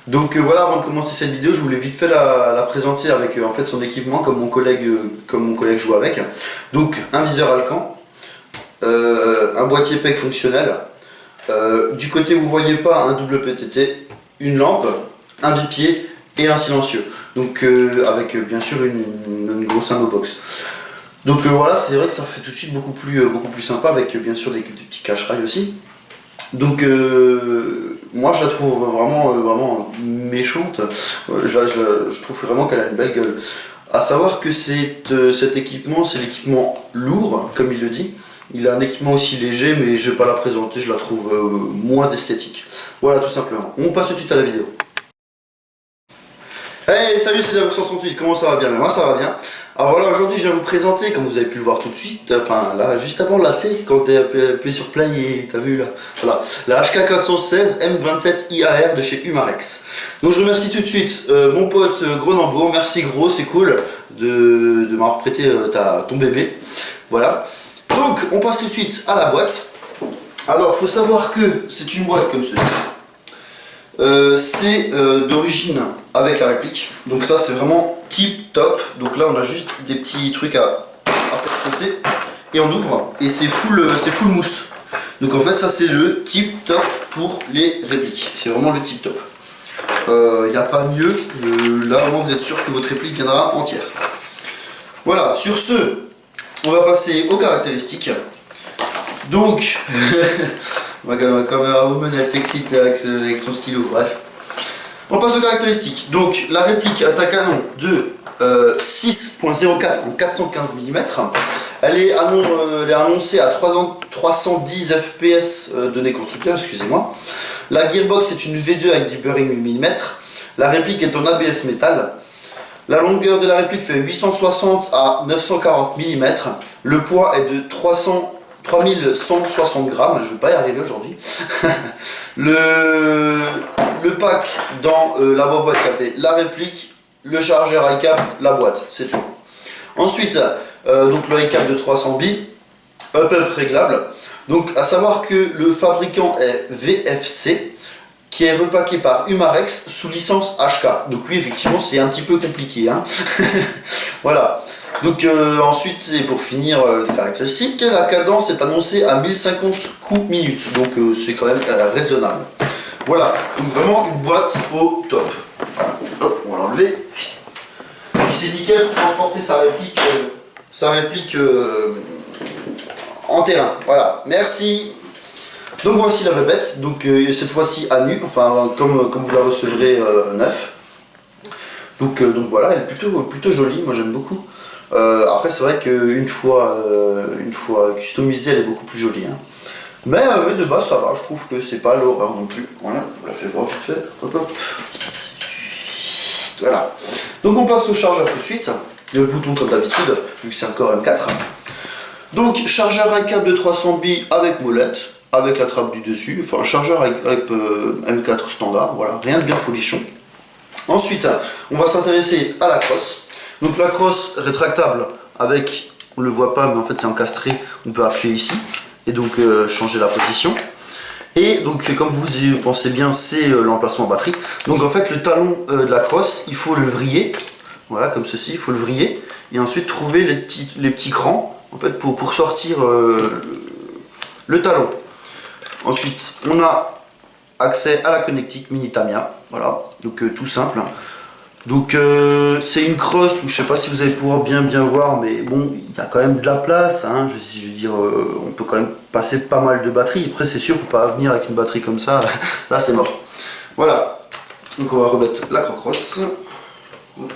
Donc voilà, avant de commencer cette vidéo, je voulais vite fait la présenter avec en fait son équipement comme mon collègue joue avec. Donc un viseur Alcan, un boîtier PEC fonctionnel, du côté vous voyez pas un double PTT, une lampe, un bipied et un silencieux. Donc avec bien sûr une grosse ammo-box. Donc voilà, c'est vrai que ça fait tout de suite beaucoup plus sympa avec bien sûr des petits cache-rails aussi. Donc moi je la trouve vraiment méchante. Je trouve vraiment qu'elle a une belle gueule. A savoir que cet équipement, c'est l'équipement lourd, comme il le dit. Il a un équipement aussi léger, mais je vais pas la présenter, je la trouve moins esthétique. Voilà, tout simplement. On passe tout de suite à la vidéo. Hey, salut, c'est Davos168, comment ça va bien? Mais moi ça va bien. Alors voilà, aujourd'hui je vais vous présenter, comme vous avez pu le voir tout de suite, enfin là, juste avant là, tu sais, quand tu as appuyé sur play et t'as vu là, voilà, la HK416 M27 IAR de chez Umarex. Donc je remercie tout de suite mon pote Grenambourg, merci gros, c'est cool de m'avoir prêté ton bébé. Voilà. Donc on passe tout de suite à la boîte. Alors faut savoir que c'est une boîte comme ceci. C'est d'origine avec la réplique, donc ça c'est vraiment tip top. Donc là on a juste des petits trucs à faire sauter et on ouvre et c'est full mousse. Donc en fait ça c'est le tip top pour les répliques, c'est vraiment le tip top. Il n'y a pas mieux, là vraiment vous êtes sûr que votre réplique viendra entière. Voilà, sur ce on va passer aux caractéristiques. Donc ma caméra woman elle s'excite avec son stylo, bref. On passe aux caractéristiques. Donc la réplique est un canon de 6.04 en 415 mm. Elle est annoncée à 310 fps données constructeur, excusez-moi. La gearbox est une V2 avec du bearing 8 mm. La réplique est en ABS métal. La longueur de la réplique fait 860 à 940 mm. Le poids est de 3160 grammes, je ne vais pas y arriver aujourd'hui. le pack dans la boîte capée, la réplique, le chargeur iCap, la boîte, c'est tout. Ensuite, donc le iCap de 300 billes, up réglable. Donc à savoir que le fabricant est VFC, qui est repacké par Umarex sous licence HK. Donc oui, effectivement, c'est un petit peu compliqué, hein. Voilà. Donc ensuite, et pour finir les caractéristiques, la cadence est annoncée à 1050 coups minutes. Donc c'est quand même raisonnable. Voilà. Donc vraiment une boîte au top. Voilà. Hop, on va l'enlever. Et c'est nickel pour transporter sa réplique en terrain. Voilà. Merci. Donc voici la bébête, donc cette fois-ci à nu, enfin comme vous la recevrez neuf. Donc voilà, elle est plutôt jolie, moi j'aime beaucoup. Après c'est vrai qu'une fois customisée, elle est beaucoup plus jolie. Hein. Mais de base ça va, je trouve que c'est pas l'horreur non plus. Voilà, je vous la fais voir vite fait. Hop hop. Voilà. Donc on passe au chargeur tout de suite. Le bouton comme d'habitude, vu que c'est un Core M4. Donc chargeur iCap de 300 billes avec molette, avec la trappe du dessus, enfin un chargeur avec M4 standard, voilà, rien de bien folichon. Ensuite, on va s'intéresser à la crosse. Donc la crosse rétractable avec, on le voit pas mais en fait c'est encastré, on peut appuyer ici et donc changer la position. Et donc comme vous y pensez bien, c'est l'emplacement batterie. Donc en fait le talon de la crosse, il faut le vriller, voilà comme ceci, il faut le vriller et ensuite trouver les petits crans en fait pour sortir le talon. Ensuite, on a accès à la connectique mini Tamiya, voilà, donc tout simple. Donc c'est une crosse où je sais pas si vous allez pouvoir bien voir, mais bon, il y a quand même de la place, hein, je veux dire, on peut quand même passer pas mal de batteries. Après c'est sûr, faut pas venir avec une batterie comme ça, là c'est mort. Voilà, donc on va remettre la crosse. Hop.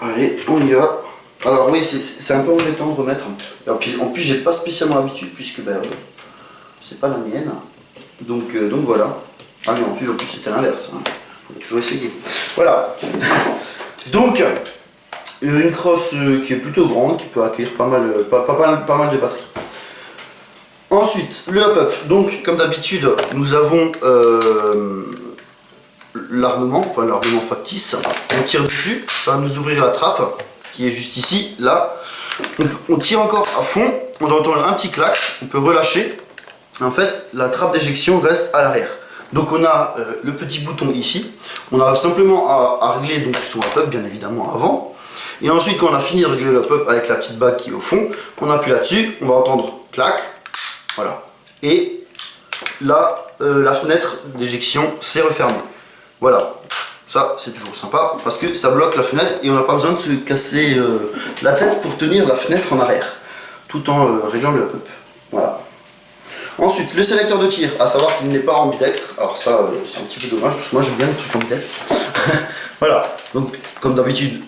Allez, on y va. Alors oui, c'est un peu embêtant de remettre. En plus j'ai pas spécialement l'habitude puisque ben, c'est pas la mienne. Donc voilà. Ah mais en plus c'était l'inverse. Hein. Faut toujours essayer. Voilà. Donc une crosse qui est plutôt grande, qui peut accueillir pas mal de batteries. Ensuite, le hop-up. Donc comme d'habitude, nous avons l'armement, enfin l'armement factice. On tire dessus, ça va nous ouvrir la trappe qui est juste ici, là. On tire encore à fond, on entend un petit clac, on peut relâcher. En fait, la trappe d'éjection reste à l'arrière. Donc on a le petit bouton ici. On a simplement à régler donc son hop-up bien évidemment avant. Et ensuite quand on a fini de régler le hop-up avec la petite bague qui est au fond, on appuie là-dessus, on va entendre clac. Voilà. Et là, la fenêtre d'éjection s'est refermée. Voilà. Ça c'est toujours sympa parce que ça bloque la fenêtre et on n'a pas besoin de se casser la tête pour tenir la fenêtre en arrière. Tout en réglant le hop-up. Voilà. Ensuite, le sélecteur de tir, à savoir qu'il n'est pas ambidextre. Alors ça, c'est un petit peu dommage parce que moi j'aime bien les trucs ambidextres. Voilà, donc comme d'habitude,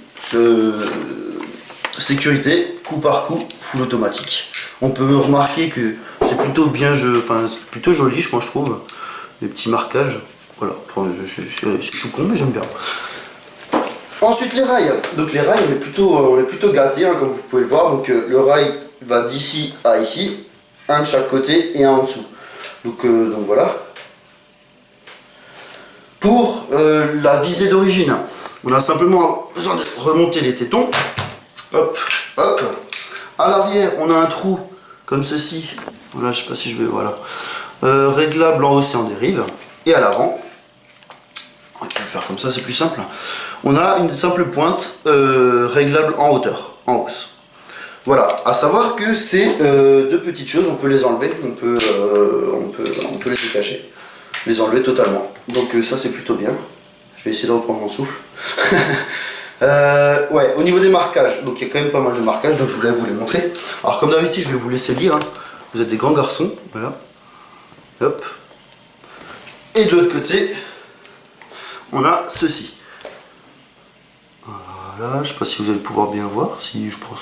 sécurité, coup par coup, full automatique. On peut remarquer que c'est plutôt bien, c'est plutôt joli, moi je trouve, les petits marquages. Voilà, enfin, c'est tout con, mais j'aime bien. Ensuite, les rails. Donc les rails, on est plutôt gâtés, hein, comme vous pouvez le voir. Donc le rail va d'ici à ici. Un de chaque côté et un en dessous. Donc voilà. Pour la visée d'origine, on a simplement besoin de remonter les tétons. Hop, hop. À l'arrière, on a un trou comme ceci. Voilà, je sais pas si je vais. Voilà. Réglable en hausse et en dérive. Et à l'avant, on va le faire comme ça, c'est plus simple. On a une simple pointe réglable en hauteur, en hausse. Voilà, à savoir que c'est deux petites choses, on peut les enlever, on peut les décacher, les enlever totalement. Donc ça c'est plutôt bien. Je vais essayer de reprendre mon souffle. Ouais, au niveau des marquages, donc il y a quand même pas mal de marquages, donc je voulais vous les montrer. Alors comme d'habitude, je vais vous laisser lire, hein. Vous êtes des grands garçons, voilà. Hop. Et de l'autre côté, on a ceci. Voilà, je sais pas si vous allez pouvoir bien voir, si je pense.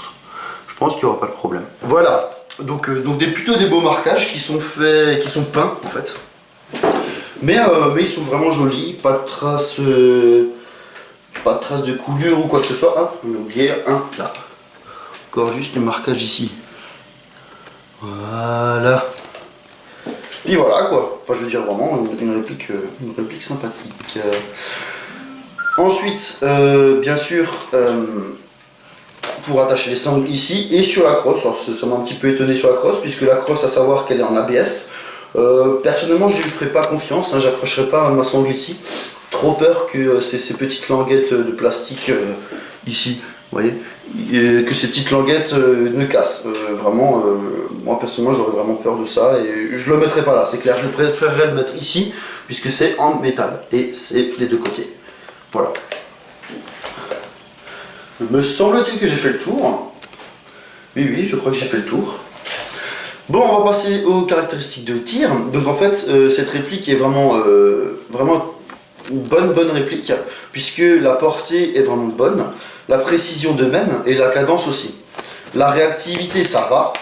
Je pense qu'il n'y aura pas de problème. Voilà, donc plutôt des beaux marquages qui sont faits, qui sont peints en fait. Mais ils sont vraiment jolis, pas de traces de coulure ou quoi que ce soit. Ah, on a oublié un là. Encore juste le marquage ici. Voilà. Puis voilà quoi. Enfin je veux dire vraiment une réplique sympathique. Ensuite, bien sûr. Pour attacher les sangles ici et sur la crosse. Alors ça m'a un petit peu étonné sur la crosse puisque la crosse, à savoir qu'elle est en ABS. Personnellement je ne lui ferai pas confiance, hein, j'accrocherai pas ma sangle ici. Trop peur que ces petites languettes de plastique ici, vous voyez, que ces petites languettes ne cassent. Vraiment, moi personnellement j'aurais vraiment peur de ça et je le mettrai pas là, c'est clair. Je préférerais le mettre ici puisque c'est en métal et c'est les deux côtés. Voilà. Me semble-t-il que j'ai fait le tour. Oui, je crois que j'ai fait le tour. Bon, on va passer aux caractéristiques de tir. Donc en fait, cette réplique est vraiment une bonne réplique, puisque la portée est vraiment bonne, la précision de même, et la cadence aussi. La réactivité, ça va.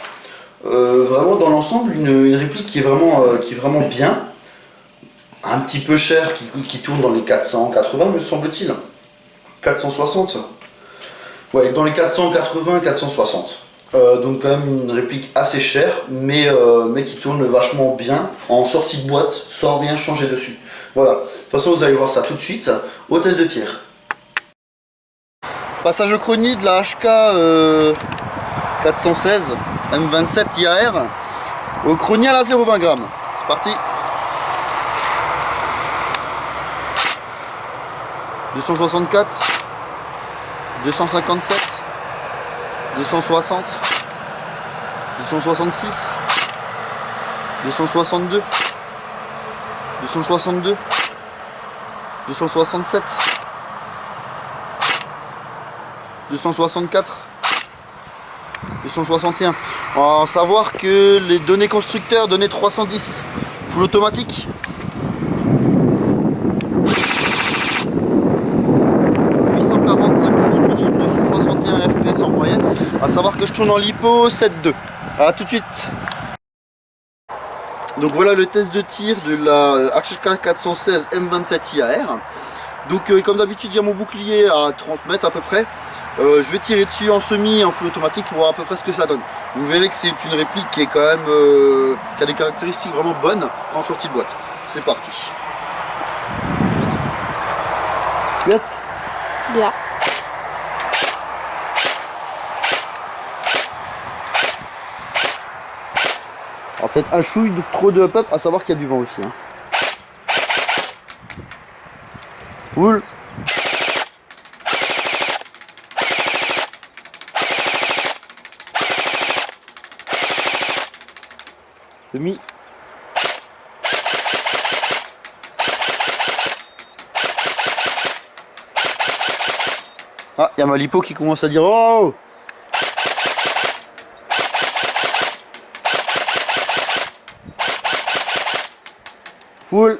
Vraiment, dans l'ensemble, une réplique qui est vraiment bien. Un petit peu cher, qui tourne dans les 480, me semble-t-il. 460. Ouais, dans les 480-460. Donc quand même une réplique assez chère, mais qui tourne vachement bien en sortie de boîte sans rien changer dessus. Voilà, de toute façon vous allez voir ça tout de suite au test de tir. Passage au chronie de la HK 416 M27 IAR au chronie à la 0,20 g. C'est parti. 264, 257, 260, 266, 262, 262, 267, 264, 261. En savoir que les données constructeurs donnaient 310. Full automatique. 845 minutes, 261 FPS en moyenne. À savoir que je tourne en lipo 7.2. A tout de suite. Donc voilà le test de tir de la HK 416 M27 IAR. Donc comme d'habitude il y a mon bouclier à 30 mètres à peu près. Je vais tirer dessus en semi, en full automatique pour voir à peu près ce que ça donne. Vous verrez que c'est une réplique qui est quand même qui a des caractéristiques vraiment bonnes en sortie de boîte. C'est parti. Vite. Ja. Alors peut-être un chouille de trop de hop-up, à savoir qu'il y a du vent aussi. Hein. Full. Semi. Ah, il y a ma lipo qui commence à dire oh. Full.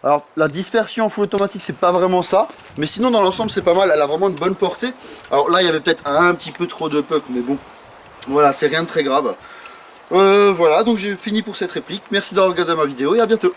Alors la dispersion en full automatique c'est pas vraiment ça, mais sinon dans l'ensemble c'est pas mal, elle a vraiment une bonne portée. Alors là il y avait peut-être un petit peu trop de puck, mais bon, voilà, c'est rien de très grave. Voilà, donc j'ai fini pour cette réplique. Merci d'avoir regardé ma vidéo et à bientôt.